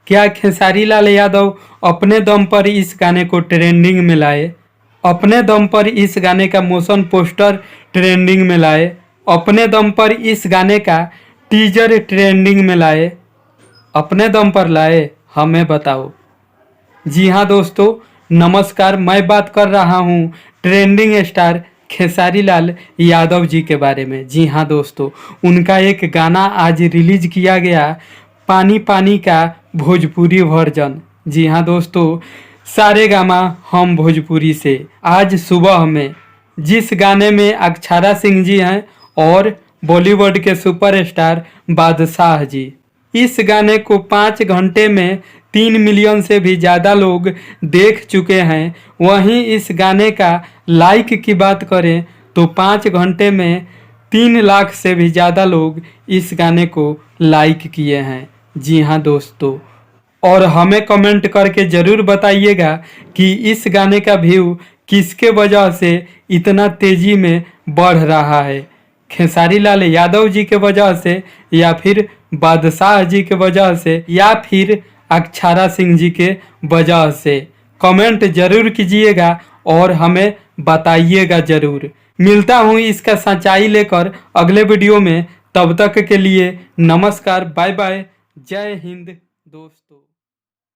क्या खेसारी लाल यादव अपने दम पर इस गाने को ट्रेंडिंग में लाए? अपने दम पर इस गाने का मोशन पोस्टर ट्रेंडिंग में लाए? अपने दम पर इस गाने का टीजर ट्रेंडिंग में लाए? अपने दम पर लाए? हमें बताओ। जी हाँ दोस्तों, नमस्कार। मैं बात कर रहा हूँ ट्रेंडिंग स्टार खेसारी लाल यादव जी के बारे में। जी हाँ दोस्तों, उनका एक गाना आज रिलीज किया गया, पानी पानी का भोजपुरी वर्जन। जी हाँ दोस्तों, सारेगामा हम भोजपुरी से आज सुबह में जिस गाने में अक्षरा सिंह जी हैं और बॉलीवुड के सुपरस्टार बादशाह जी, इस गाने को 5 घंटे में 3 मिलियन से भी ज़्यादा लोग देख चुके हैं। वहीं इस गाने का लाइक की बात करें तो 5 घंटे में 3 लाख से भी ज़्यादा लोग इस गाने को लाइक किए हैं। जी हाँ दोस्तों, और हमें कमेंट करके ज़रूर बताइएगा कि इस गाने का व्यू किसके वजह से इतना तेज़ी में बढ़ रहा है, खेसारी लाल यादव जी के वजह से या फिर बादशाह जी के वजह से या फिर अक्षरा सिंह जी के वजह से। कमेंट जरूर कीजिएगा और हमें बताइएगा ज़रूर। मिलता हूँ इसका सच्चाई लेकर अगले वीडियो में। तब तक के लिए नमस्कार, बाय बाय, जय हिंद दोस्तों।